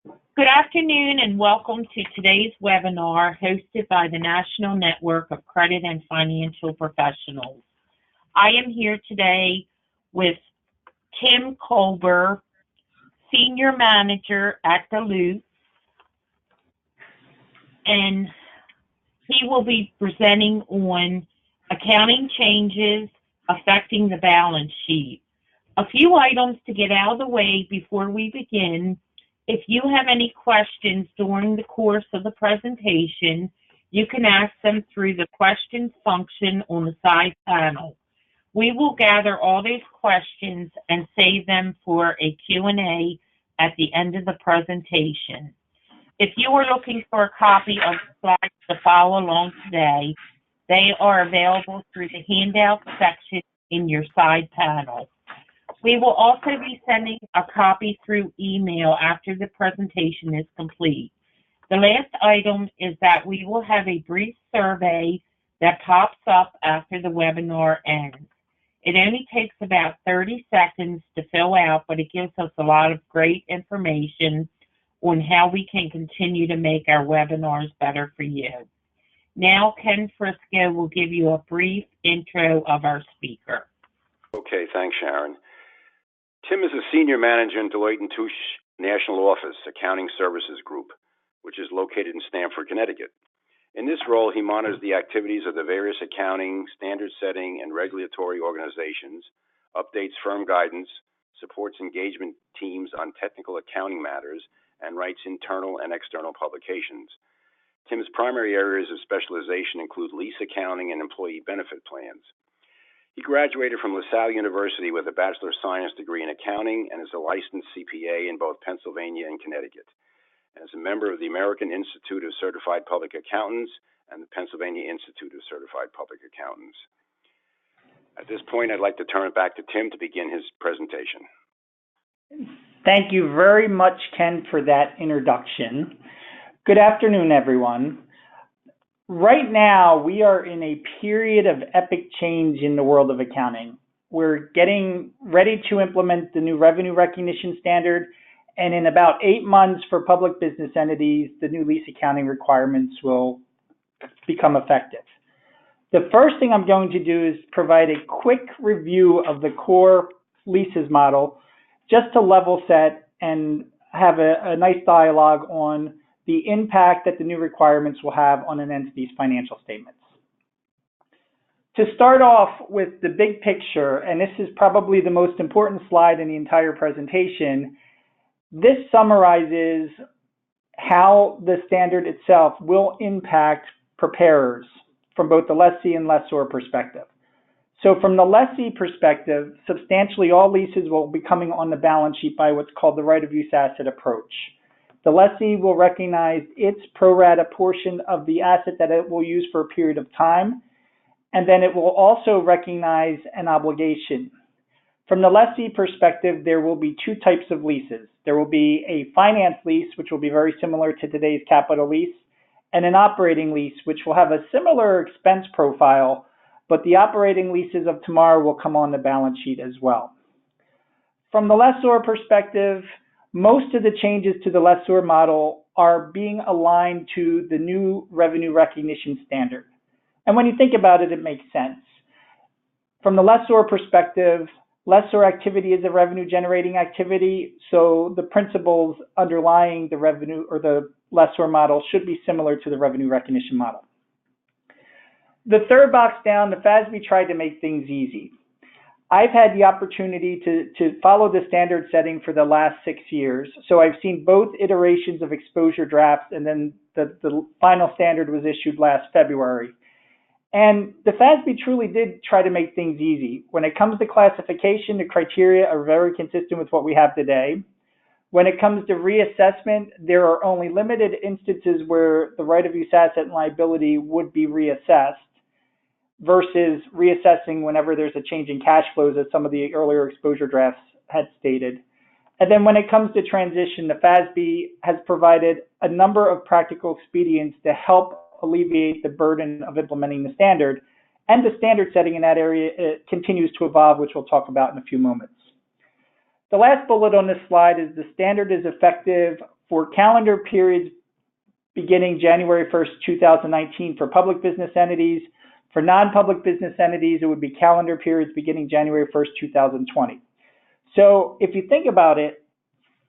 Good afternoon and welcome to today's webinar hosted by the National Network of Credit and Financial Professionals. I am here today with Tim Colber, Senior Manager at the Leases, and he will be presenting on accounting changes affecting the balance sheet. A few items to get out of the way before we begin. If you have any questions during the course of the presentation, you can ask them through the questions function on the side panel. We will gather all these questions and save them for a Q&A at the end of the presentation. If you are looking for a copy of the slides to follow along today, they are available through the handout section in your side panel. We will also be sending a copy through email after the presentation is complete. The last item is that we will have a brief survey that pops up after the webinar ends. It only takes about 30 seconds to fill out, but it gives us a lot of great information on how we can continue to make our webinars better for you. Now, Ken Frisco will give you a brief intro of our speaker. Okay, thanks, Sharon. Tim is a senior manager in Deloitte & Touche National Office Accounting Services Group, which is located in Stamford, Connecticut. In this role, he monitors the activities of the various accounting, standard setting, and regulatory organizations, updates firm guidance, supports engagement teams on technical accounting matters, and writes internal and external publications. Tim's primary areas of specialization include lease accounting and employee benefit plans. He graduated from LaSalle University with a Bachelor of Science degree in accounting and is a licensed CPA in both Pennsylvania and Connecticut, and is a member of the American Institute of Certified Public Accountants and the Pennsylvania Institute of Certified Public Accountants. At this point, I'd like to turn it back to Tim to begin his presentation. Thank you very much, Ken, for that introduction. Good afternoon, everyone. Right now, we are in a period of epic change in the world of accounting. We're getting ready to implement the new revenue recognition standard, and in about 8 months for public business entities, the new lease accounting requirements will become effective. The first thing I'm going to do is provide a quick review of the core leases model, just to level set and have a nice dialogue on the impact that the new requirements will have on an entity's financial statements. To start off with the big picture, and this is probably the most important slide in the entire presentation, this summarizes how the standard itself will impact preparers from both the lessee and lessor perspective. So from the lessee perspective, substantially all leases will be coming on the balance sheet by what's called the right of use asset approach. The lessee will recognize its pro rata portion of the asset that it will use for a period of time, and then it will also recognize an obligation. From the lessee perspective, there will be two types of leases. There will be a finance lease, which will be very similar to today's capital lease, and an operating lease, which will have a similar expense profile, but the operating leases of tomorrow will come on the balance sheet as well. From the lessor perspective, most of the changes to the lessor model are being aligned to the new revenue recognition standard. And when you think about it, it makes sense. From the lessor perspective, lessor activity is a revenue generating activity, so the principles underlying the revenue or the lessor model should be similar to the revenue recognition model. The third box down, the FASB tried to make things easy. I've had the opportunity to follow the standard setting for the last 6 years. So I've seen both iterations of exposure drafts, and then the final standard was issued last February. And the FASB truly did try to make things easy. When it comes to classification, the criteria are very consistent with what we have today. When it comes to reassessment, there are only limited instances where the right of use asset and liability would be reassessed, versus reassessing whenever there's a change in cash flows, as some of the earlier exposure drafts had stated. And then when it comes to transition, the FASB has provided a number of practical expedients to help alleviate the burden of implementing the standard, and the standard setting in that area continues to evolve, which we'll talk about in a few moments. The last bullet on this slide is the standard is effective for calendar periods beginning January 1st, 2019 for public business entities. For non-public business entities, it would be calendar periods beginning January 1st, 2020. So if you think about it,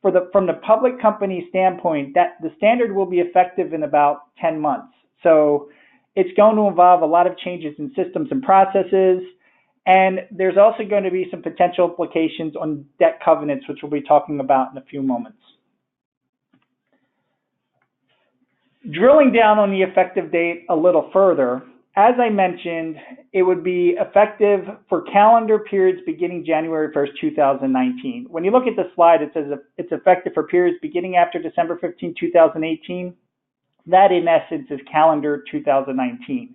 from the public company standpoint, that the standard will be effective in about 10 months. So it's going to involve a lot of changes in systems and processes, and there's also going to be some potential implications on debt covenants, which we'll be talking about in a few moments. Drilling down on the effective date a little further, as I mentioned, it would be effective for calendar periods beginning January 1st, 2019. When you look at the slide, it says it's effective for periods beginning after December 15, 2018. That, in essence, is calendar 2019.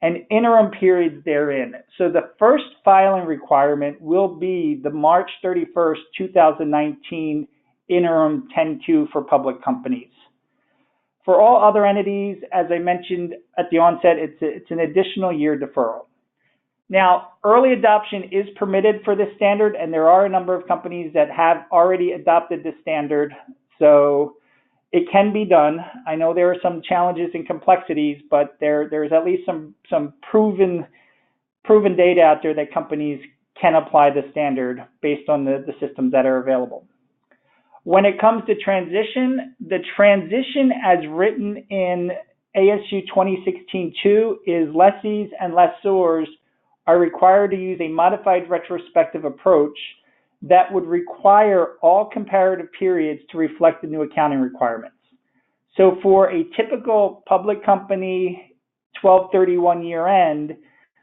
And interim periods therein. So the first filing requirement will be the March 31st, 2019 interim 10Q for public companies. For all other entities, as I mentioned at the onset, it's an additional year deferral. Now, early adoption is permitted for this standard, and there are a number of companies that have already adopted this standard, so it can be done. I know there are some challenges and complexities, but there's at least some proven data out there that companies can apply the standard based on the systems that are available. When it comes to transition, the transition as written in ASU 2016-2 is lessees and lessors are required to use a modified retrospective approach that would require all comparative periods to reflect the new accounting requirements. So for a typical public company 12/31 year end,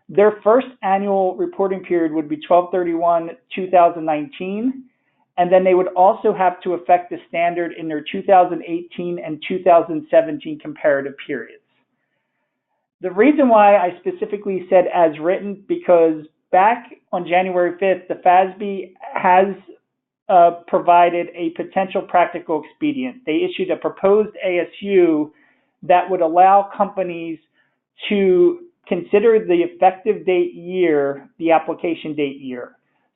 their first annual reporting period would be 12/31/2019. And then they would also have to affect the standard in their 2018 and 2017 comparative periods. The reason why I specifically said as written, because back on January 5th, the FASB has provided a potential practical expedient. They issued a proposed ASU that would allow companies to consider the effective date year the application date year.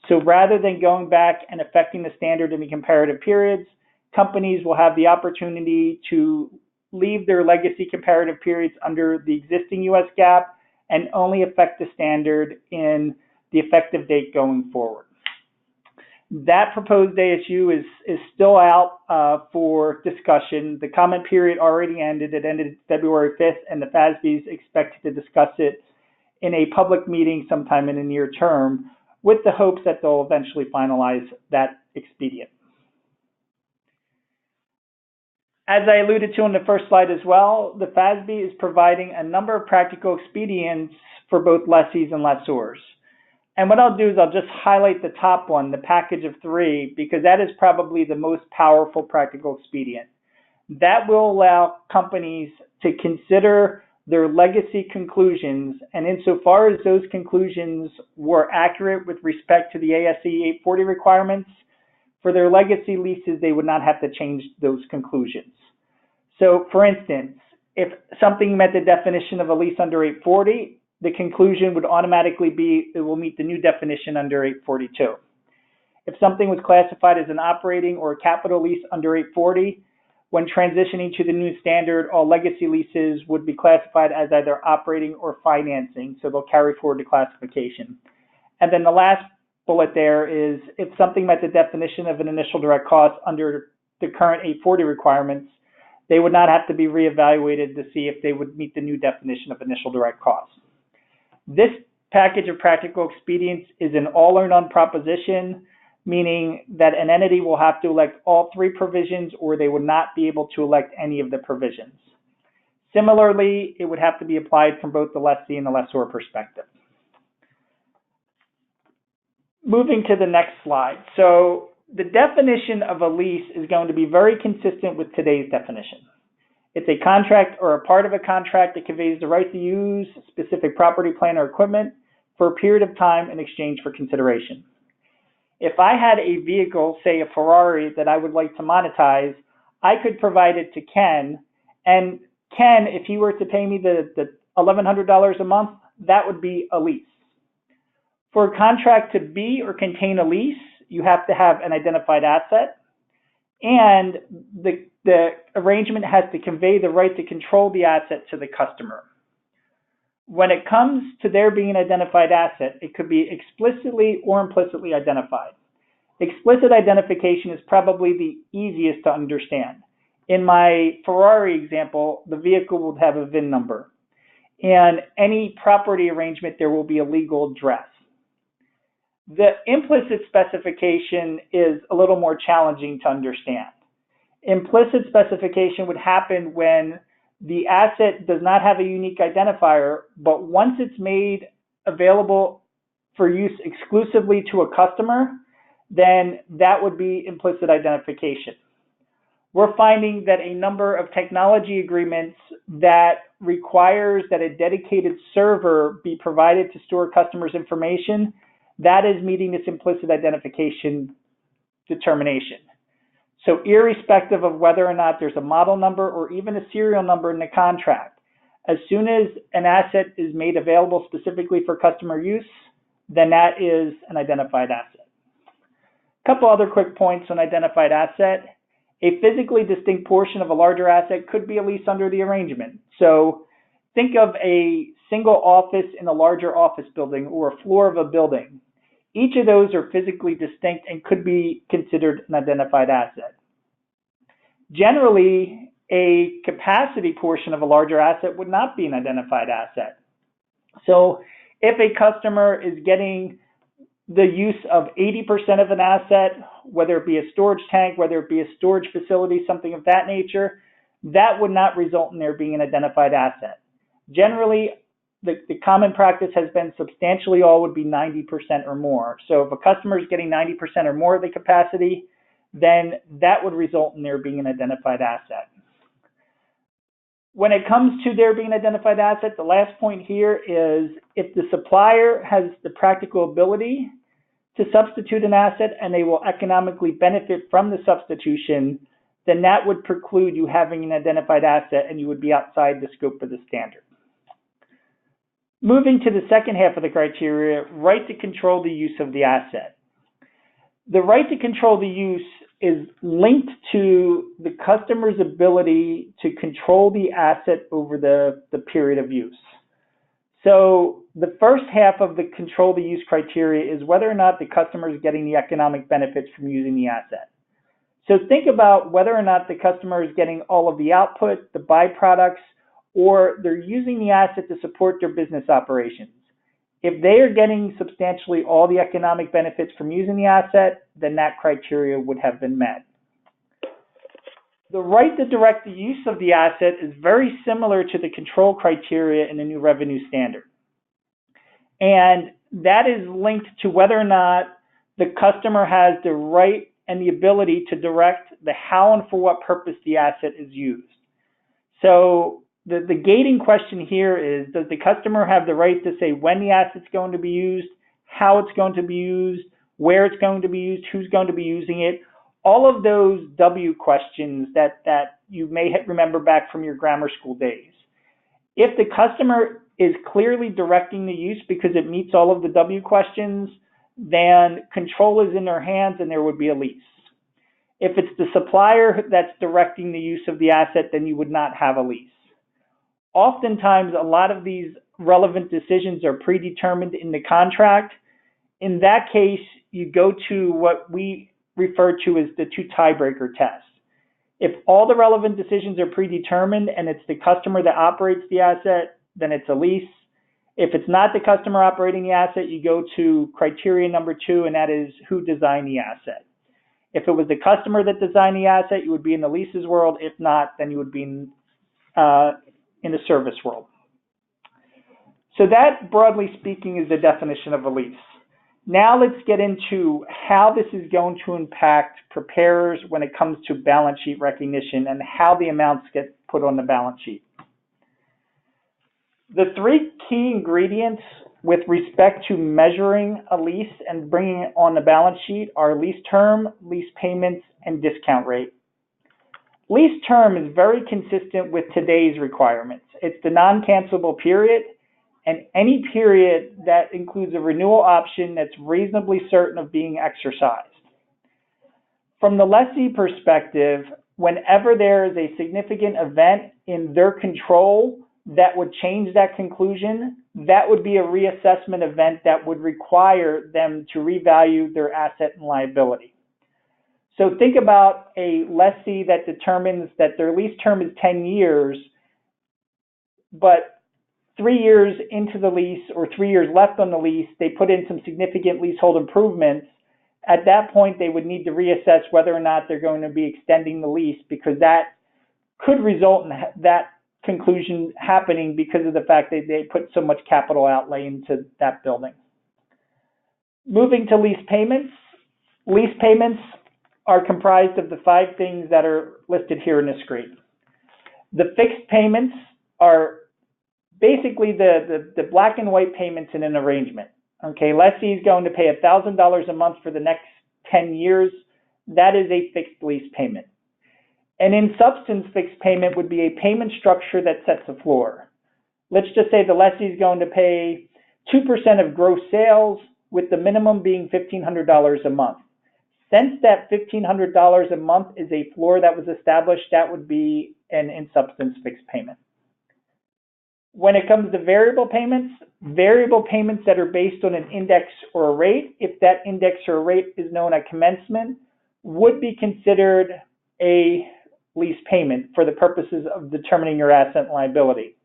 So rather than going back and affecting the standard in the comparative periods, companies will have the opportunity to leave their legacy comparative periods under the existing US GAAP and only affect the standard in the effective date going forward. That proposed ASU is still out for discussion. The comment period already ended. It ended February 5th, and the FASB is expected to discuss it in a public meeting sometime in the near term, with the hopes that they'll eventually finalize that expedient. As I alluded to on the first slide as well, the FASB is providing a number of practical expedients for both lessees and lessors. And what I'll do is I'll just highlight the top one, the package of three, because that is probably the most powerful practical expedient. That will allow companies to consider their legacy conclusions, and insofar as those conclusions were accurate with respect to the ASC 840 requirements, for their legacy leases, they would not have to change those conclusions. So, for instance, if something met the definition of a lease under 840, the conclusion would automatically be it will meet the new definition under 842. If something was classified as an operating or a capital lease under 840, when transitioning to the new standard, all legacy leases would be classified as either operating or financing, so they'll carry forward the classification. And then the last bullet there is if something met the definition of an initial direct cost under the current 840 requirements, they would not have to be reevaluated to see if they would meet the new definition of initial direct costs. This package of practical expedients is an all or none proposition, meaning that an entity will have to elect all three provisions or they would not be able to elect any of the provisions. Similarly, it would have to be applied from both the lessee and the lessor perspective. Moving to the next slide. So the definition of a lease is going to be very consistent with today's definition. It's a contract or a part of a contract that conveys the right to use specific property, plant, or equipment for a period of time in exchange for consideration. If I had a vehicle, say a Ferrari, that I would like to monetize, I could provide it to Ken, and Ken, if he were to pay me the $1,100 a month, that would be a lease. For a contract to be or contain a lease, you have to have an identified asset, and the arrangement has to convey the right to control the asset to the customer. When it comes to there being an identified asset, it could be explicitly or implicitly identified. Explicit identification is probably the easiest to understand. In my Ferrari example, the vehicle would have a VIN number. And any property arrangement, there will be a legal address. The implicit specification is a little more challenging to understand. Implicit specification would happen when the asset does not have a unique identifier, but once it's made available for use exclusively to a customer, then that would be implicit identification. We're finding that a number of technology agreements that requires that a dedicated server be provided to store customers' information, that is meeting this implicit identification determination. So irrespective of whether or not there's a model number or even a serial number in the contract, as soon as an asset is made available specifically for customer use, then that is an identified asset. A couple other quick points on identified asset. A physically distinct portion of a larger asset could be a lease under the arrangement. So think of a single office in a larger office building or a floor of a building. Each of those are physically distinct and could be considered an identified asset. Generally, a capacity portion of a larger asset would not be an identified asset. So if a customer is getting the use of 80% of an asset, whether it be a storage tank, whether it be a storage facility, something of that nature, that would not result in there being an identified asset. Generally, the common practice has been substantially all would be 90% or more. So if a customer is getting 90% or more of the capacity, then that would result in there being an identified asset. When it comes to there being an identified asset, the last point here is if the supplier has the practical ability to substitute an asset and they will economically benefit from the substitution, then that would preclude you having an identified asset and you would be outside the scope of the standard. Moving to the second half of the criteria, right to control the use of the asset. The right to control the use is linked to the customer's ability to control the asset over the period of use. So the first half of the control the use criteria is whether or not the customer is getting the economic benefits from using the asset. So think about whether or not the customer is getting all of the output, the byproducts, or they're using the asset to support their business operations. If they are getting substantially all the economic benefits from using the asset, then that criteria would have been met. The right to direct the use of the asset is very similar to the control criteria in the new revenue standard. And that is linked to whether or not the customer has the right and the ability to direct the how and for what purpose the asset is used. So the gating question here is, does the customer have the right to say when the asset's going to be used, how it's going to be used, where it's going to be used, who's going to be using it? All of those W questions that you may remember back from your grammar school days. If the customer is clearly directing the use because it meets all of the W questions, then control is in their hands and there would be a lease. If it's the supplier that's directing the use of the asset, then you would not have a lease. Oftentimes, a lot of these relevant decisions are predetermined in the contract. In that case, you go to what we refer to as the two tiebreaker test. If all the relevant decisions are predetermined and it's the customer that operates the asset, then it's a lease. If it's not the customer operating the asset, you go to criteria number 2, and that is who designed the asset. If it was the customer that designed the asset, you would be in the leases world. If not, then you would be in the service world. So that, broadly speaking, is the definition of a lease. Now let's get into how this is going to impact preparers when it comes to balance sheet recognition and how the amounts get put on the balance sheet. The 3 key ingredients with respect to measuring a lease and bringing it on the balance sheet are lease term, lease payments, and discount rate. Lease term is very consistent with today's requirements. It's the non-cancelable period and any period that includes a renewal option that's reasonably certain of being exercised. From the lessee perspective, whenever there is a significant event in their control that would change that conclusion, that would be a reassessment event that would require them to revalue their asset and liability. So think about a lessee that determines that their lease term is 10 years, but 3 years into the lease or 3 years left on the lease, they put in some significant leasehold improvements. At that point, they would need to reassess whether or not they're going to be extending the lease, because that could result in that conclusion happening because of the fact that they put so much capital outlay into that building. Moving to lease payments. Lease payments are comprised of the 5 things that are listed here in the screen. The fixed payments are basically the black and white payments in an arrangement. Okay, lessee is going to pay $1,000 a month for the next 10 years. That is a fixed lease payment. An in substance fixed payment would be a payment structure that sets a floor. Let's just say the lessee is going to pay 2% of gross sales, with the minimum being $1,500 a month. Since that $1,500 a month is a floor that was established, that would be an in substance fixed payment. When it comes to variable payments that are based on an index or a rate, if that index or rate is known at commencement, would be considered a lease payment for the purposes of determining your asset and liability.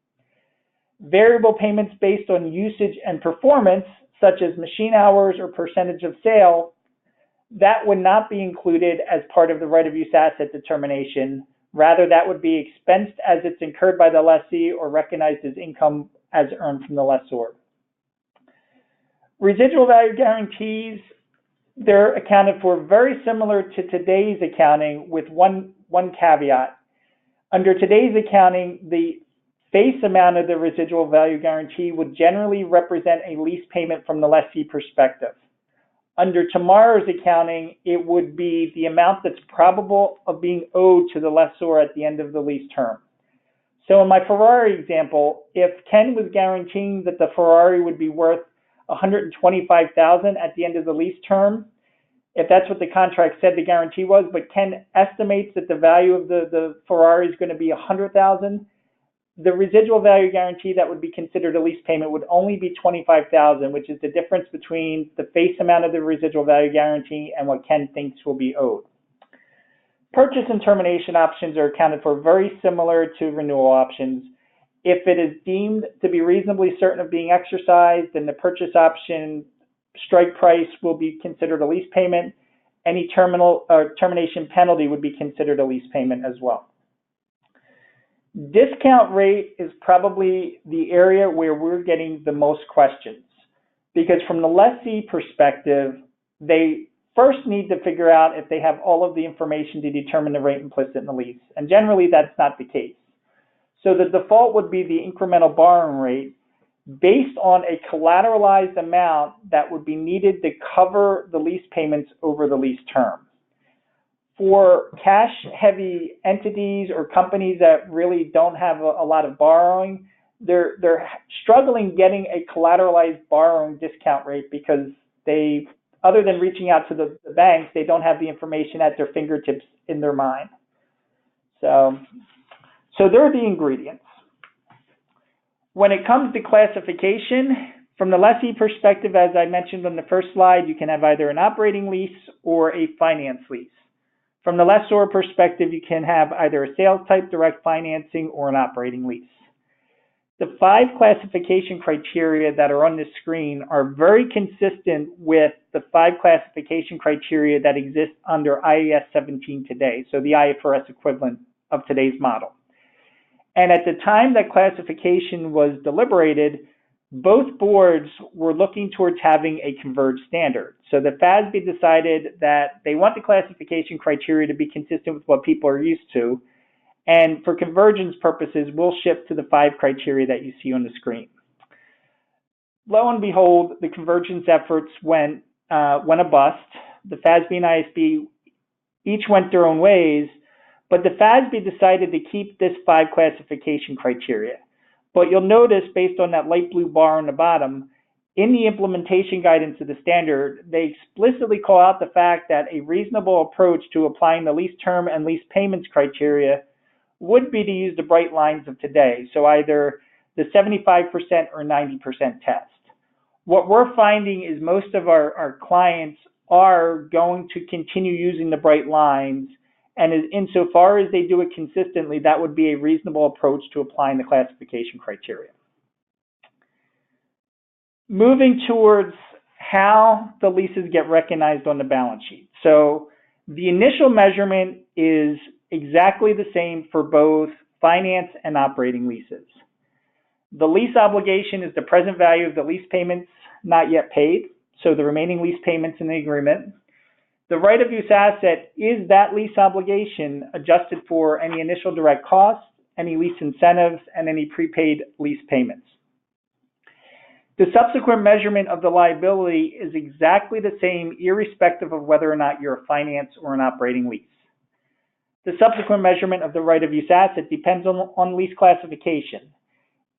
Variable payments based on usage and performance, such as machine hours or percentage of sale, that would not be included as part of the right of use asset determination. Rather, that would be expensed as it's incurred by the lessee or recognized as income as earned from the lessor. Residual value guarantees, they're accounted for very similar to today's accounting, with one caveat. Under today's accounting, the face amount of the residual value guarantee would generally represent a lease payment from the lessee perspective. Under tomorrow's accounting, it would be the amount that's probable of being owed to the lessor at the end of the lease term. So in my Ferrari example, if Ken was guaranteeing that the Ferrari would be worth $125,000 at the end of the lease term, if that's what the contract said the guarantee was, but Ken estimates that the value of the Ferrari is going to be $100,000, the residual value guarantee that would be considered a lease payment would only be $25,000, which is the difference between the face amount of the residual value guarantee and what Ken thinks will be owed. Purchase and termination options are accounted for very similar to renewal options. If it is deemed to be reasonably certain of being exercised, then the purchase option strike price will be considered a lease payment. Any termination penalty would be considered a lease payment as well. Discount rate is probably the area where we're getting the most questions, because from the lessee perspective, they first need to figure out if they have all of the information to determine the rate implicit in the lease, and generally that's not the case. So the default would be the incremental borrowing rate based on a collateralized amount that would be needed to cover the lease payments over the lease term. For cash-heavy entities or companies that really don't have a lot of borrowing, they're struggling getting a collateralized borrowing discount rate, because they, other than reaching out to the banks, they don't have the information at their fingertips in their mind. So there are the ingredients. When it comes to classification, from the lessee perspective, as I mentioned on the first slide, you can have either an operating lease or a finance lease. From the lessor perspective, you can have either a sales type direct financing or an operating lease. The 5 classification criteria that are on this screen are very consistent with the 5 classification criteria that exist under IAS 17 today, so the IFRS equivalent of today's model. And at the time that classification was deliberated, both boards were looking towards having a converged standard. So the FASB decided that they want the classification criteria to be consistent with what people are used to. And for convergence purposes, we'll shift to the 5 criteria that you see on the screen. Lo and behold, the convergence efforts went a bust. The FASB and ISB each went their own ways, but the FASB decided to keep this 5 classification criteria. But you'll notice, based on that light blue bar on the bottom, In the implementation guidance of the standard, they explicitly call out the fact that a reasonable approach to applying the lease term and lease payments criteria would be to use the bright lines of today, so either the 75% or 90% test. What we're finding is most of our clients are going to continue using the bright lines, and insofar as they do it consistently, that would be a reasonable approach to applying the classification criteria. Moving towards how the leases get recognized on the balance sheet. So the initial measurement is exactly the same for both finance and operating leases. The lease obligation is the present value of the lease payments not yet paid, so the remaining lease payments in the agreement. The right of use asset is that lease obligation adjusted for any initial direct costs, any lease incentives, and any prepaid lease payments. The subsequent measurement of the liability is exactly the same, irrespective of whether or not you're a finance or an operating lease. The subsequent measurement of the right of use asset depends on lease classification.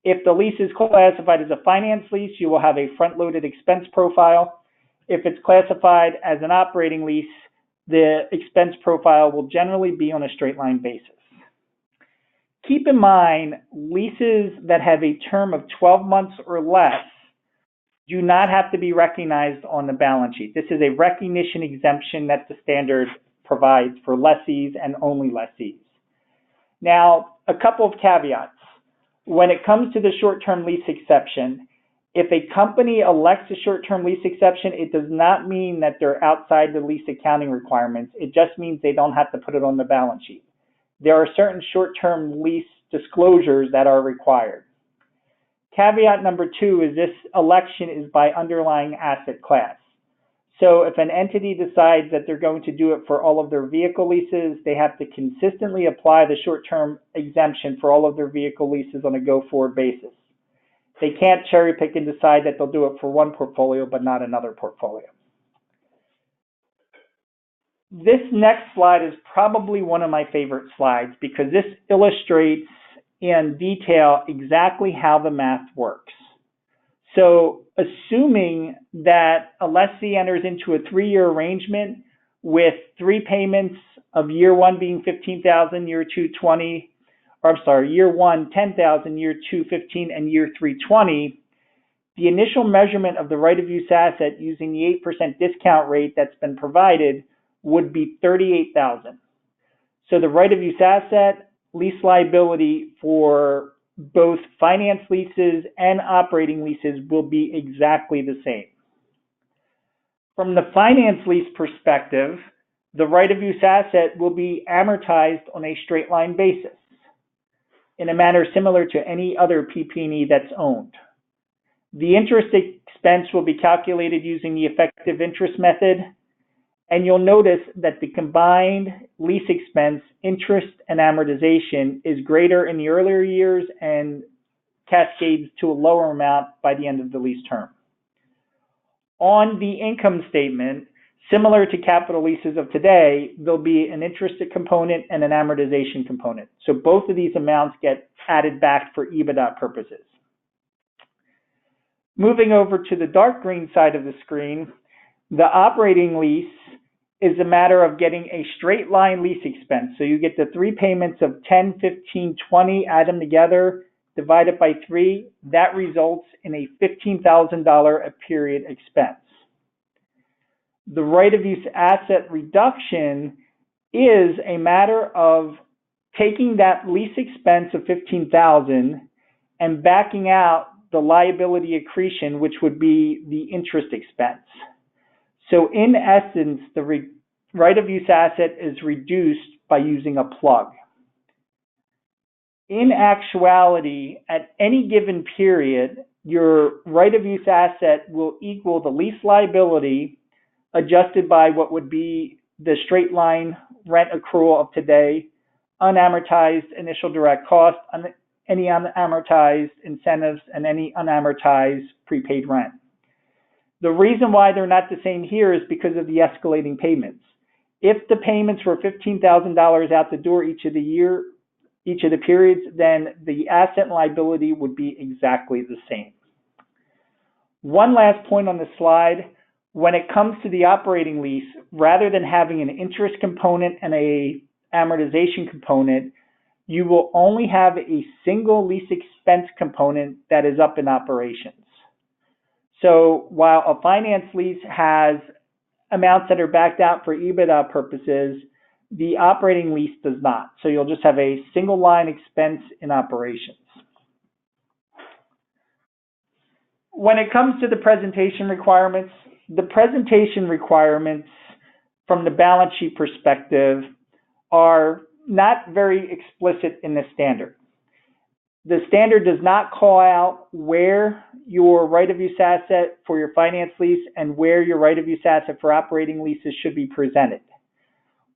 If the lease is classified as a finance lease, you will have a front-loaded expense profile. If it's classified as an operating lease, the expense profile will generally be on a straight-line basis. Keep in mind, leases that have a term of 12 months or less do not have to be recognized on the balance sheet. This is a recognition exemption that the standard provides for lessees and only lessees. Now, a couple of caveats. When it comes to the short-term lease exception, if a company elects a short-term lease exception, it does not mean that they're outside the lease accounting requirements. It just means they don't have to put it on the balance sheet. There are certain short-term lease disclosures that are required. Caveat number 2 is this election is by underlying asset class. So if an entity decides that they're going to do it for all of their vehicle leases, they have to consistently apply the short-term exemption for all of their vehicle leases on a go-forward basis. They can't cherry pick and decide that they'll do it for one portfolio but not another portfolio. This next slide is probably one of my favorite slides because this illustrates in detail exactly how the math works. So assuming that a lessee enters into a 3-year arrangement with 3 payments of year 1 being $15,000, year 2 $20,000, or I'm sorry, year 1 $10,000, year 2 $15,000, and year 3 $20,000, the initial measurement of the right of use asset using the 8% discount rate that's been provided would be $38,000. So the right of use asset, lease liability for both finance leases and operating leases will be exactly the same. From the finance lease perspective, the right of use asset will be amortized on a straight line basis in a manner similar to any other PP&E that's owned. The interest expense will be calculated using the effective interest method, and you'll notice that the combined lease expense, interest, and amortization is greater in the earlier years and cascades to a lower amount by the end of the lease term. On the income statement, similar to capital leases of today, there'll be an interest component and an amortization component. So both of these amounts get added back for EBITDA purposes. Moving over to the dark green side of the screen, the operating lease is a matter of getting a straight line lease expense. So you get the 3 payments of 10, 15, 20, add them together, divide it by 3. That results in a $15,000 a period expense. The right of use asset reduction is a matter of taking that lease expense of $15,000 and backing out the liability accretion, which would be the interest expense. So in essence, the right of use asset is reduced by using a plug. In actuality, at any given period, your right of use asset will equal the lease liability adjusted by what would be the straight line rent accrual of today, unamortized initial direct cost, any unamortized incentives, and any unamortized prepaid rent. The reason why they're not the same here is because of the escalating payments. If the payments were $15,000 out the door each of the periods, then the asset and liability would be exactly the same. One last point on the slide, when it comes to the operating lease, rather than having an interest component and a amortization component, you will only have a single lease expense component that is up in operations. So while a finance lease has amounts that are backed out for EBITDA purposes, the operating lease does not. So you'll just have a single line expense in operations. When it comes to the presentation requirements from the balance sheet perspective are not very explicit in the standard. The standard does not call out where your right of use asset for your finance lease and where your right of use asset for operating leases should be presented.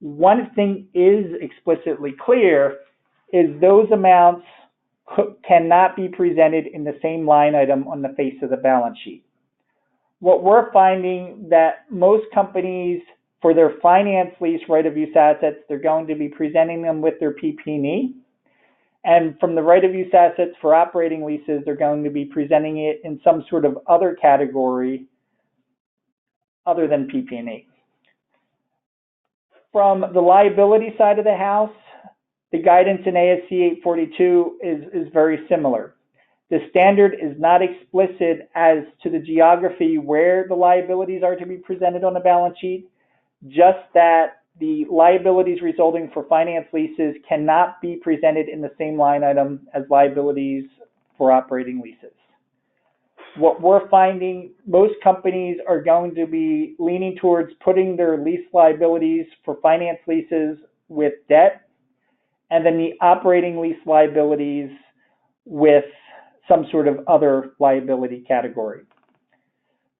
One thing is explicitly clear is those amounts cannot be presented in the same line item on the face of the balance sheet. What we're finding that most companies, for their finance lease right of use assets, they're going to be presenting them with their PP&E. And from the right of use assets for operating leases, they're going to be presenting it in some sort of other category other than PP&E. From the liability side of the house, the guidance in ASC 842 is very similar. The standard is not explicit as to the geography where the liabilities are to be presented on the balance sheet, just that the liabilities resulting for finance leases cannot be presented in the same line item as liabilities for operating leases. What we're finding, most companies are going to be leaning towards putting their lease liabilities for finance leases with debt, and then the operating lease liabilities with some sort of other liability category.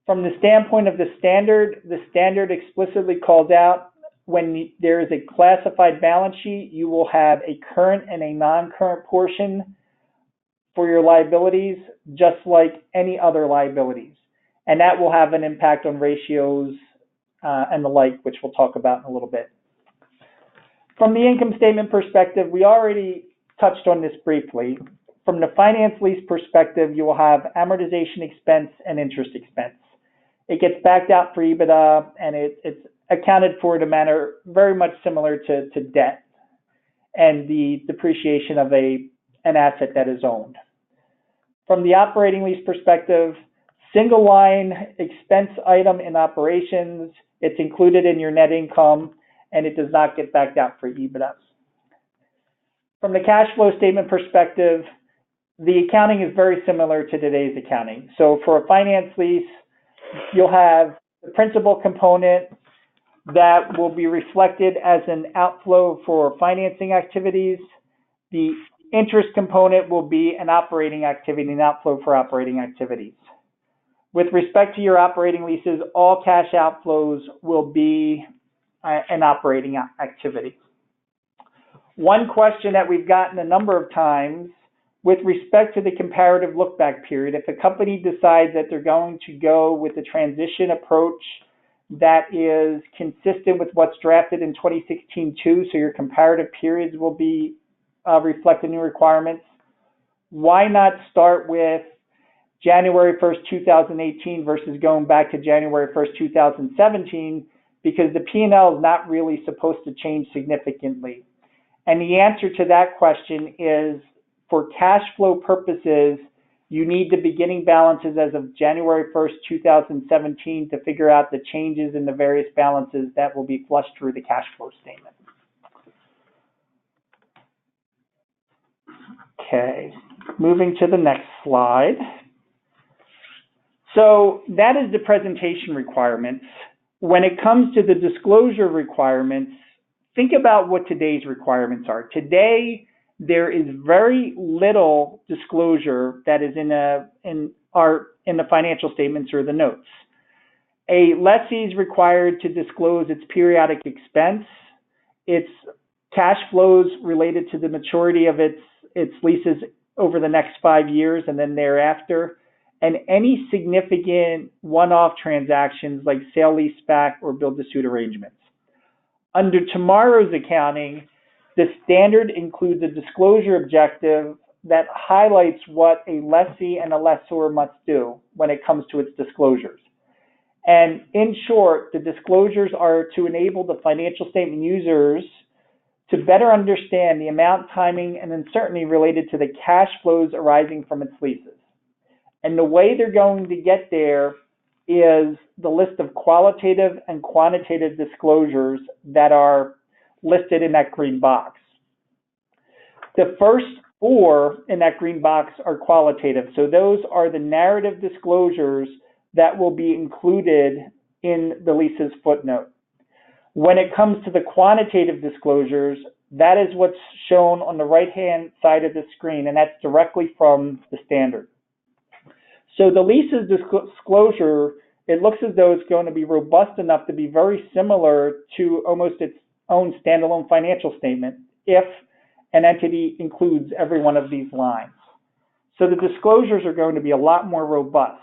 From the standpoint of the standard explicitly calls out when there is a classified balance sheet, you will have a current and a non-current portion for your liabilities, just like any other liabilities. And that will have an impact on ratios and the like, which we'll talk about in a little bit. From the income statement perspective, we already touched on this briefly. From the finance lease perspective, you will have amortization expense and interest expense. It gets backed out for EBITDA, and it's accounted for in a manner very much similar to debt and the depreciation of an asset that is owned. From the operating lease perspective, single line expense item in operations, it's included in your net income, and it does not get backed out for EBITDA. From the cash flow statement perspective, the accounting is very similar to today's accounting. So for a finance lease, you'll have the principal component that will be reflected as an outflow for financing activities. The interest component will be an operating activity, an outflow for operating activities. With respect to your operating leases, all cash outflows will be an operating activity. One question that we've gotten a number of times with respect to the comparative look-back period, if a company decides that they're going to go with the transition approach that is consistent with what's drafted in 2016-2, so your comparative periods will be reflecting new requirements, why not start with January 1st, 2018 versus going back to January 1st, 2017, because the P&L is not really supposed to change significantly. And the answer to that question is, for cash flow purposes, you need the beginning balances as of January 1st, 2017 to figure out the changes in the various balances that will be flushed through the cash flow statement. Okay, moving to the next slide. So that is the presentation requirements. When it comes to the disclosure requirements, think about what today's requirements are. Today, there is very little disclosure that is in the financial statements or the notes. A lessee is required to disclose its periodic expense, its cash flows related to the maturity of its leases over the next 5 years and then thereafter, and any significant one-off transactions like sale-leaseback or build-to-suit arrangements. Under tomorrow's accounting, the standard includes a disclosure objective that highlights what a lessee and a lessor must do when it comes to its disclosures. And in short, the disclosures are to enable the financial statement users to better understand the amount, timing, and uncertainty related to the cash flows arising from its leases. And the way they're going to get there is the list of qualitative and quantitative disclosures that are listed in that green box. The first four in that green box are qualitative. So those are the narrative disclosures that will be included in the lease's footnote. When it comes to the quantitative disclosures, that is what's shown on the right-hand side of the screen, and that's directly from the standard. So the lease's disclosure, it looks as though it's going to be robust enough to be very similar to almost its own standalone financial statement if an entity includes every one of these lines. So the disclosures are going to be a lot more robust.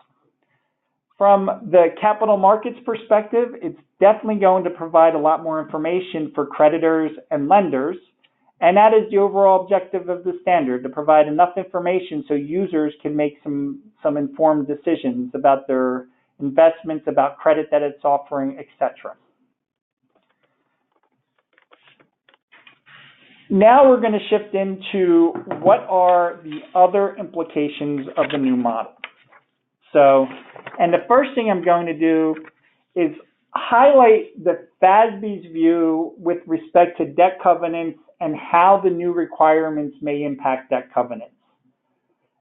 From the capital markets perspective, it's definitely going to provide a lot more information for creditors and lenders, and that is the overall objective of the standard, to provide enough information so users can make some informed decisions about their investments, about credit that it's offering, etc. Now we're going to shift into what are the other implications of the new model. So, and the first thing I'm going to do is highlight the FASB's view with respect to debt covenants and how the new requirements may impact debt covenants.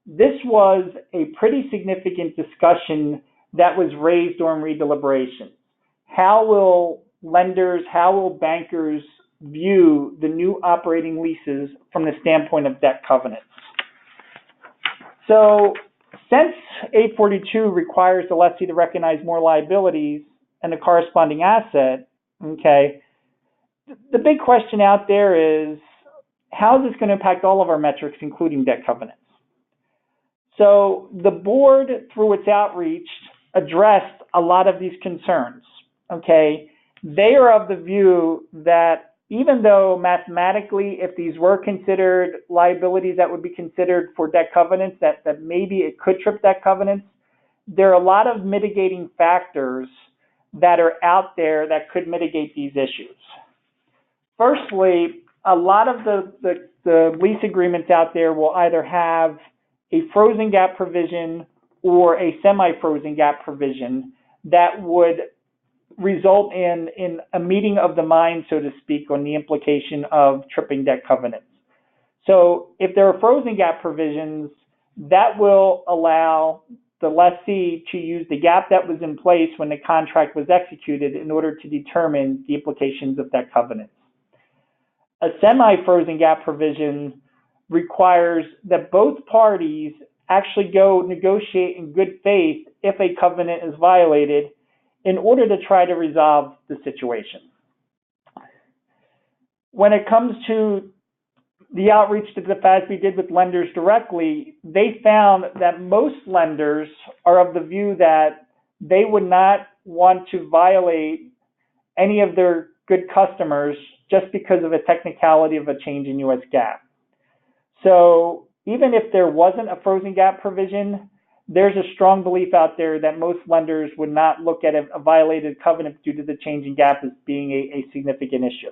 This was a pretty significant discussion that was raised during redeliberation. How will lenders, how will bankers view the new operating leases from the standpoint of debt covenants? So, since 842 requires the lessee to recognize more liabilities and the corresponding asset, okay, the big question out there is, how is this going to impact all of our metrics, including debt covenants? So the board, through its outreach, addressed a lot of these concerns, okay? They are of the view that even though mathematically, if these were considered liabilities that would be considered for debt covenants, that maybe it could trip debt covenants, there are a lot of mitigating factors that are out there that could mitigate these issues. Firstly, a lot of the lease agreements out there will either have a frozen gap provision or a semi-frozen gap provision that would result in a meeting of the mind, so to speak, on the implication of tripping debt covenants. So if there are frozen gap provisions, that will allow the lessee to use the gap that was in place when the contract was executed in order to determine the implications of debt covenants. A semi-frozen gap provision requires that both parties actually go negotiate in good faith if a covenant is violated in order to try to resolve the situation. When it comes to the outreach that the FASB did with lenders directly, they found that most lenders are of the view that they would not want to violate any of their good customers just because of a technicality of a change in US GAAP. So even if there wasn't a frozen gap provision, there's a strong belief out there that most lenders would not look at a violated covenant due to the change in GAAP as being a significant issue.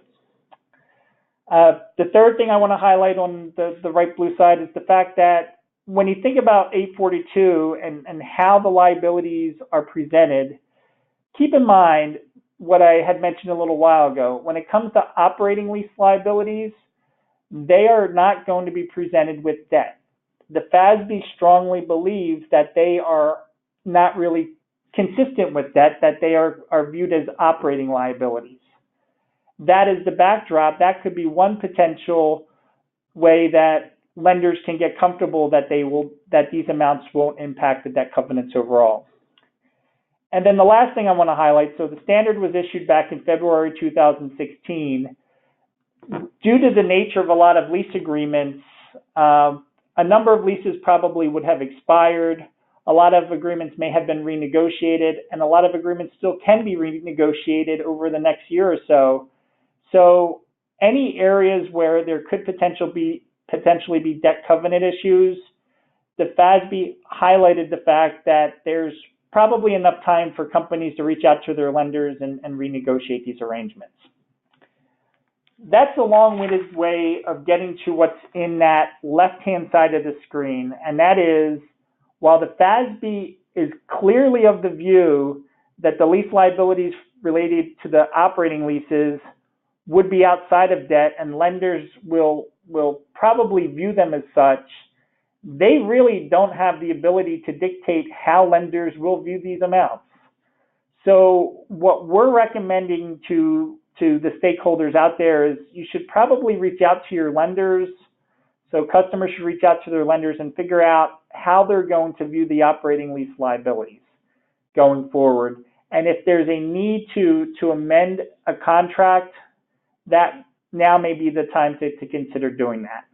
The third thing I want to highlight on the right blue side is the fact that when you think about 842 and how the liabilities are presented, keep in mind what I had mentioned a little while ago. When it comes to operating lease liabilities, they are not going to be presented with debt. The FASB strongly believes that they are not really consistent with debt, that they are viewed as operating liabilities. That is the backdrop. That could be one potential way that lenders can get comfortable that these amounts won't impact the debt covenants overall. And then the last thing I want to highlight, so the standard was issued back in February 2016. Due to the nature of a lot of lease agreements, a number of leases probably would have expired. A lot of agreements may have been renegotiated, and a lot of agreements still can be renegotiated over the next year or so. So any areas where there could potentially potentially be debt covenant issues, the FASB highlighted the fact that there's probably enough time for companies to reach out to their lenders and renegotiate these arrangements. That's a long-winded way of getting to what's in that left-hand side of the screen, and that is, while the FASB is clearly of the view that the lease liabilities related to the operating leases would be outside of debt and lenders will probably view them as such, they really don't have the ability to dictate how lenders will view these amounts. So what we're recommending to the stakeholders out there is you should probably reach out to your lenders. So customers should reach out to their lenders and figure out how they're going to view the operating lease liabilities going forward. And if there's a need to amend a contract, that now may be the time to consider doing that.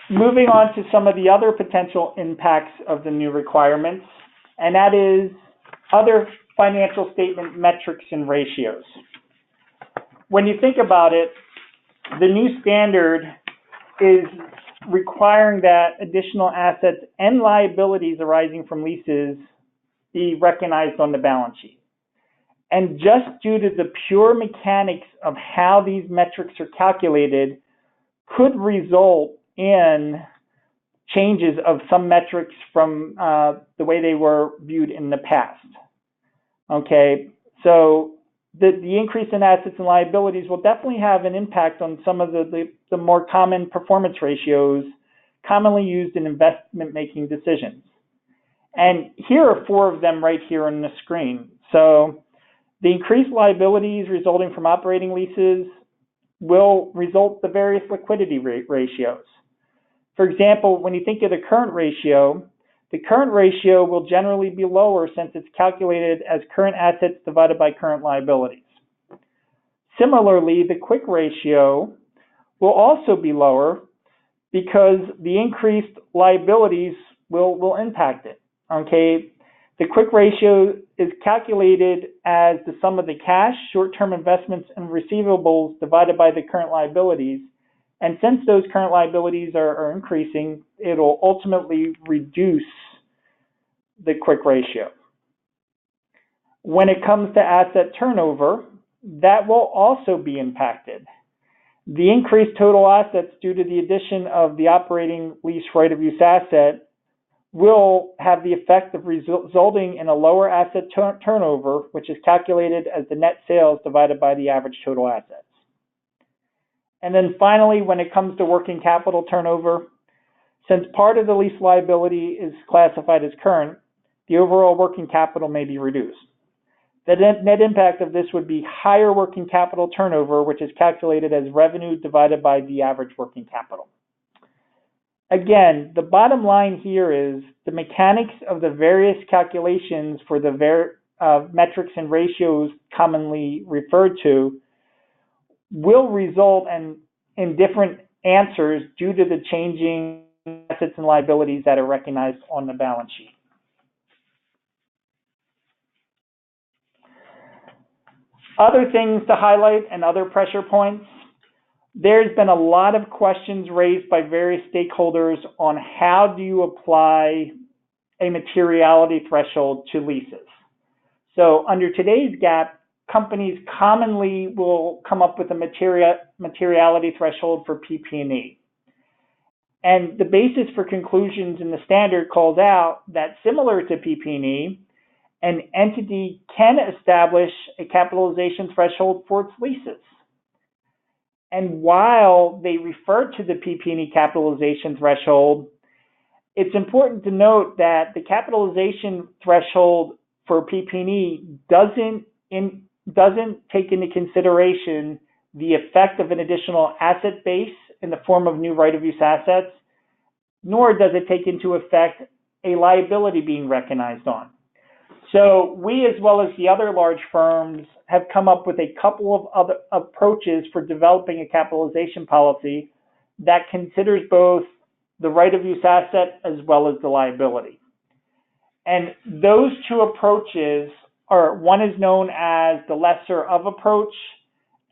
Moving on to some of the other potential impacts of the new requirements, and that is other financial statement metrics and ratios. When you think about it, the new standard is requiring that additional assets and liabilities arising from leases be recognized on the balance sheet. And just due to the pure mechanics of how these metrics are calculated could result in changes of some metrics from the way they were viewed in the past. Okay, so the increase in assets and liabilities will definitely have an impact on some of the more common performance ratios commonly used in investment making decisions. And here are 4 of them right here on the screen. So the increased liabilities resulting from operating leases will result in the various liquidity ratios. For example, when you think of the current ratio will generally be lower since it's calculated as current assets divided by current liabilities. Similarly, the quick ratio will also be lower because the increased liabilities will impact it. Okay, the quick ratio is calculated as the sum of the cash, short-term investments, and receivables divided by the current liabilities. And since those current liabilities are increasing, it'll ultimately reduce the quick ratio. When it comes to asset turnover, that will also be impacted. The increased total assets due to the addition of the operating lease right-of-use asset will have the effect of resulting in a lower asset turnover, which is calculated as the net sales divided by the average total assets. And then finally, when it comes to working capital turnover, since part of the lease liability is classified as current, the overall working capital may be reduced. The net impact of this would be higher working capital turnover, which is calculated as revenue divided by the average working capital. Again, the bottom line here is the mechanics of the various calculations for the metrics and ratios commonly referred to will result in different answers due to the changing assets and liabilities that are recognized on the balance sheet. Other things to highlight and other pressure points. There's been a lot of questions raised by various stakeholders on how do you apply a materiality threshold to leases. So under today's GAAP, companies commonly will come up with a materiality threshold for PP&E. And the basis for conclusions in the standard calls out that similar to PP&E, an entity can establish a capitalization threshold for its leases. And while they refer to the PP&E capitalization threshold, it's important to note that the capitalization threshold for PP&E doesn't take into consideration the effect of an additional asset base in the form of new right-of-use assets, nor does it take into effect a liability being recognized on. So we, as well as the other large firms, have come up with a couple of other approaches for developing a capitalization policy that considers both the right-of-use asset as well as the liability. And those two approaches are, one is known as the lesser of approach,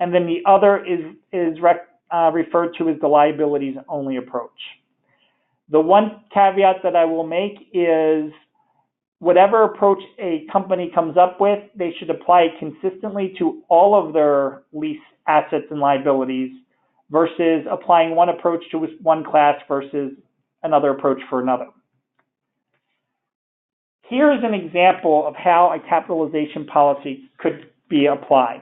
and then the other is referred to as the liabilities only approach. The one caveat that I will make is whatever approach a company comes up with, they should apply it consistently to all of their lease assets and liabilities versus applying one approach to one class versus another approach for another. Here is an example of how a capitalization policy could be applied.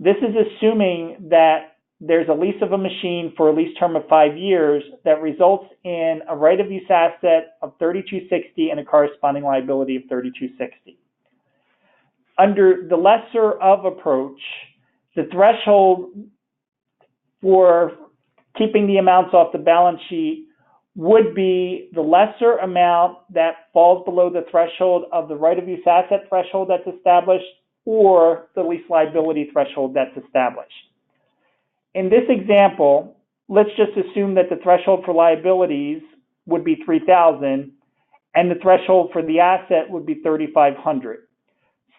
This is assuming that there's a lease of a machine for a lease term of 5 years that results in a right of use asset of $3,260 and a corresponding liability of $3,260. Under the lesser of approach, the threshold for keeping the amounts off the balance sheet would be the lesser amount that falls below the threshold of the right of use asset threshold that's established or the lease liability threshold that's established. In this example, let's just assume that the threshold for liabilities would be $3,000 and the threshold for the asset would be $3,500.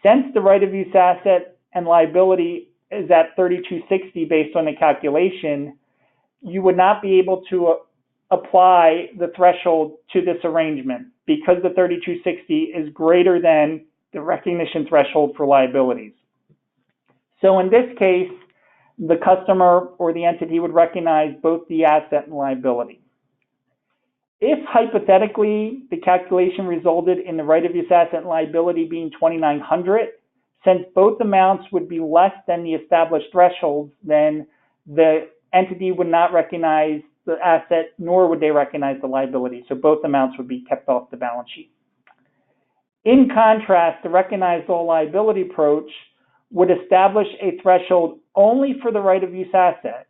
Since the right of use asset and liability is at $3,260 based on the calculation, you would not be able to apply the threshold to this arrangement because the $3,260 is greater than the recognition threshold for liabilities. So in this case, the customer or the entity would recognize both the asset and liability. If hypothetically the calculation resulted in the right of use asset and liability being $2,900, since both amounts would be less than the established thresholds, then the entity would not recognize the asset, nor would they recognize the liability. So both amounts would be kept off the balance sheet. In contrast, the recognized all liability approach would establish a threshold only for the right of use asset.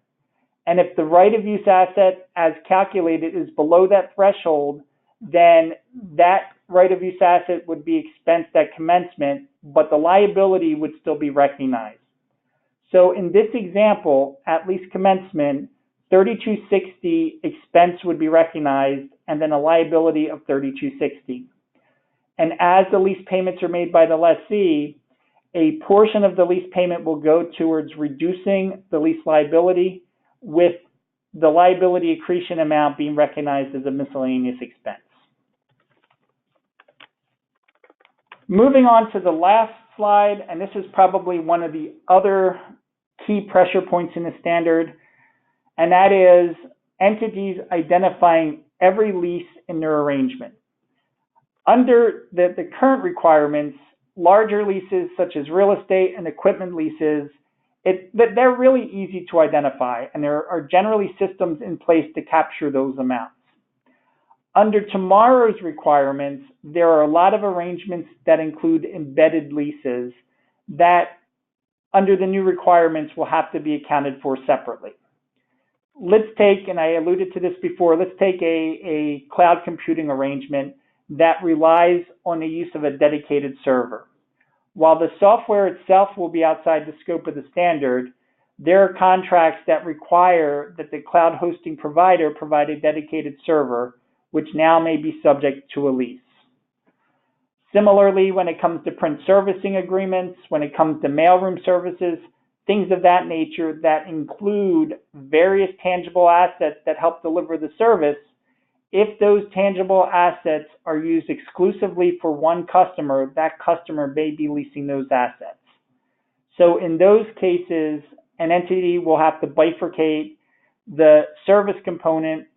And if the right of use asset as calculated is below that threshold, then that right of use asset would be expensed at commencement, but the liability would still be recognized. So in this example, at lease commencement, $3,260 expense would be recognized and then a liability of $3,260. And as the lease payments are made by the lessee, a portion of the lease payment will go towards reducing the lease liability, with the liability accretion amount being recognized as a miscellaneous expense. Moving on to the last slide, and this is probably one of the other key pressure points in the standard, and that is entities identifying every lease in their arrangement. Under the current requirements, larger leases such as real estate and equipment leases, they're really easy to identify, and there are generally systems in place to capture those amounts. Under tomorrow's requirements, there are a lot of arrangements that include embedded leases that, under the new requirements, will have to be accounted for separately. Let's take, and I alluded to this before, let's take a cloud computing arrangement that relies on the use of a dedicated server. While the software itself will be outside the scope of the standard, there are contracts that require that the cloud hosting provider provide a dedicated server, which now may be subject to a lease. Similarly, when it comes to print servicing agreements, when it comes to mailroom services, things of that nature that include various tangible assets that help deliver the service, if those tangible assets are used exclusively for one customer, that customer may be leasing those assets. So in those cases, an entity will have to bifurcate the service component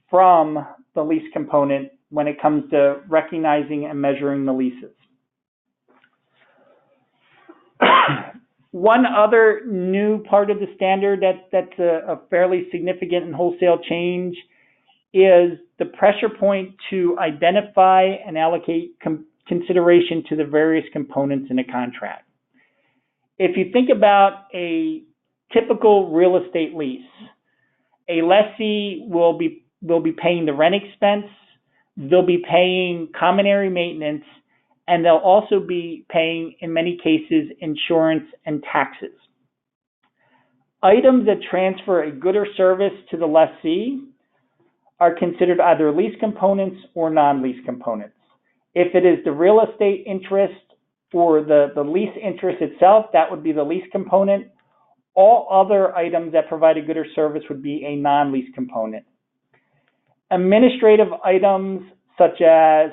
from the lease component when it comes to recognizing and measuring the leases. One other new part of the standard that's a fairly significant and wholesale change is the pressure point to identify and allocate consideration to the various components in a contract. If you think about a typical real estate lease, a lessee will be paying the rent expense, they'll be paying common area maintenance, and they'll also be paying, in many cases, insurance and taxes. Items that transfer a good or service to the lessee are considered either lease components or non-lease components. If it is the real estate interest or the lease interest itself, that would be the lease component. All other items that provide a good or service would be a non-lease component. Administrative items such as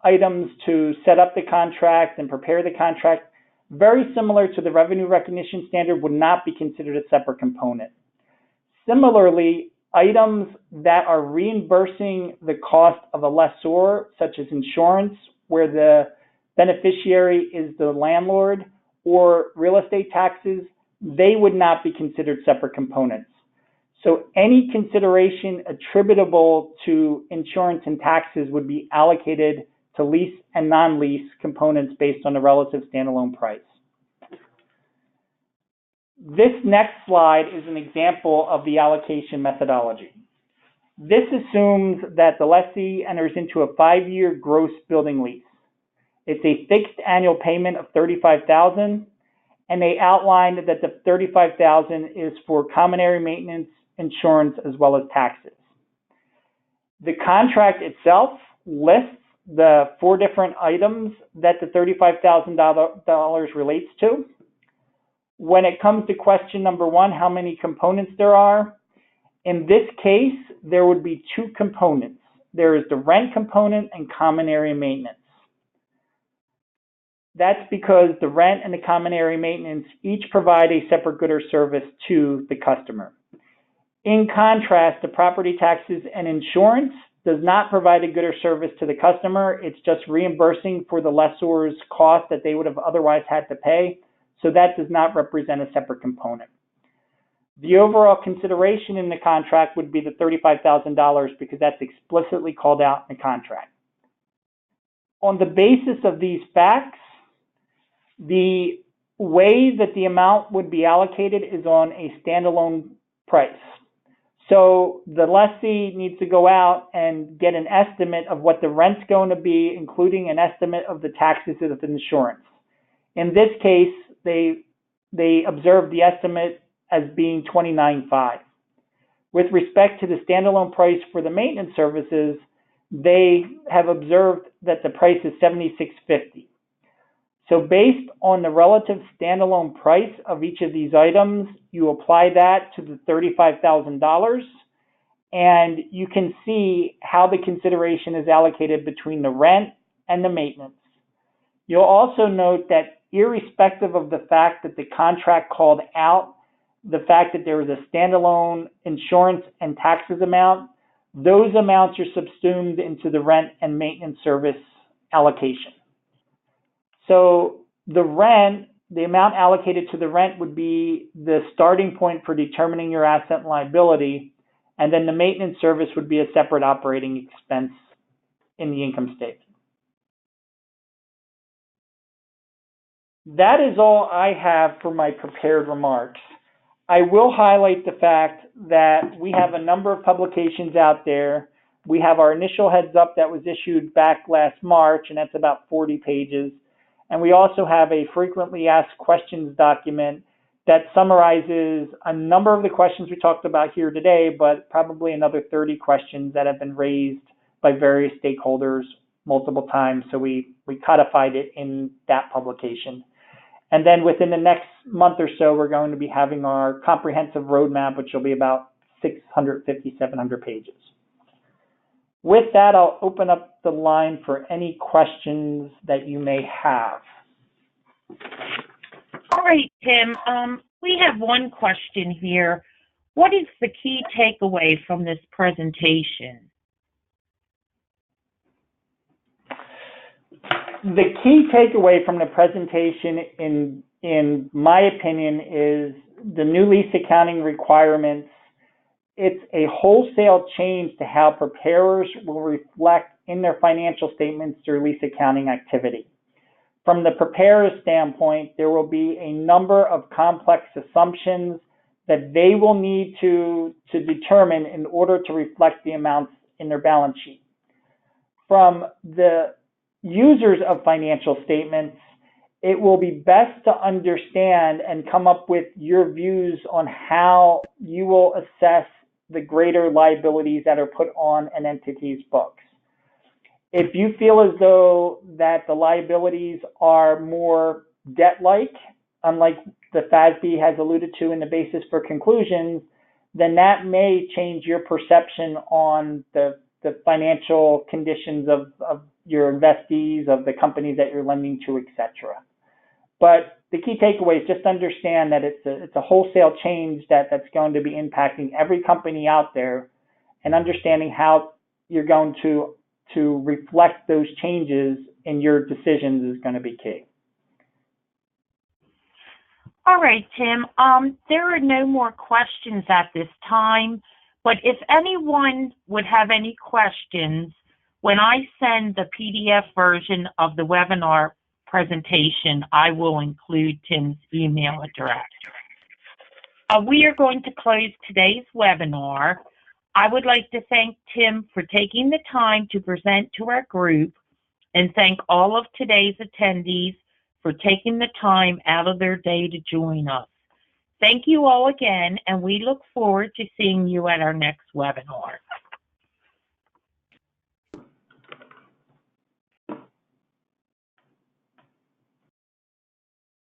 items to set up the contract and prepare the contract, very similar to the revenue recognition standard, would not be considered a separate component. Similarly, items that are reimbursing the cost of a lessor, such as insurance, where the beneficiary is the landlord, or real estate taxes, they would not be considered separate components. So any consideration attributable to insurance and taxes would be allocated to lease and non-lease components based on the relative standalone price. This next slide is an example of the allocation methodology. This assumes that the lessee enters into a 5-year gross building lease. It's a fixed annual payment of $35,000, and they outlined that the $35,000 is for common area maintenance, insurance, as well as taxes. The contract itself lists the 4 different items that the $35,000 relates to. When it comes to question number 1, how many components there are, in this case, there would be 2 components. There is the rent component and common area maintenance. That's because the rent and the common area maintenance each provide a separate good or service to the customer. In contrast, the property taxes and insurance does not provide a good or service to the customer. It's just reimbursing for the lessor's cost that they would have otherwise had to pay. So that does not represent a separate component. The overall consideration in the contract would be the $35,000 because that's explicitly called out in the contract. On the basis of these facts, the way that the amount would be allocated is on a standalone price. So the lessee needs to go out and get an estimate of what the rent's going to be, including an estimate of the taxes and the insurance. In this case, they observed the estimate as being $29,500. With respect to the standalone price for the maintenance services, they have observed that the price is $76.50. So based on the relative standalone price of each of these items, you apply that to the $35,000, and you can see how the consideration is allocated between the rent and the maintenance. You'll also note that irrespective of the fact that the contract called out the fact that there was a standalone insurance and taxes amount, those amounts are subsumed into the rent and maintenance service allocation. So the rent, the amount allocated to the rent would be the starting point for determining your asset and liability, and then the maintenance service would be a separate operating expense in the income statement. That is all I have for my prepared remarks. I will highlight the fact that we have a number of publications out there. We have our initial heads up that was issued back last March, and that's about 40 pages. And we also have a frequently asked questions document that summarizes a number of the questions we talked about here today, but probably another 30 questions that have been raised by various stakeholders multiple times. So we codified it in that publication. And then within the next month or so, we're going to be having our comprehensive roadmap, which will be about 650, 700 pages. With that, I'll open up the line for any questions that you may have. All right, Tim. We have one question here. What is the key takeaway from this presentation? The key takeaway from the presentation, in my opinion, is the new lease accounting requirements. It's a wholesale change to how preparers will reflect in their financial statements their lease accounting activity. From the preparer's standpoint, there will be a number of complex assumptions that they will need to determine in order to reflect the amounts in their balance sheet. From the users of financial statements, it will be best to understand and come up with your views on how you will assess the greater liabilities that are put on an entity's books. If you feel as though that the liabilities are more debt-like unlike the FASB has alluded to in the basis for conclusions, then that may change your perception on the financial conditions of your investees, of the companies that you're lending to, etc. But the key takeaway is just understand that it's a wholesale change that's going to be impacting every company out there, and understanding how you're going to reflect those changes in your decisions is going to be key. All right, Tim. There are no more questions at this time, but if anyone would have any questions, when I send the PDF version of the webinar presentation, I will include Tim's email address. We are going to close today's webinar. I would like to thank Tim for taking the time to present to our group, and thank all of today's attendees for taking the time out of their day to join us. Thank you all again, and we look forward to seeing you at our next webinar.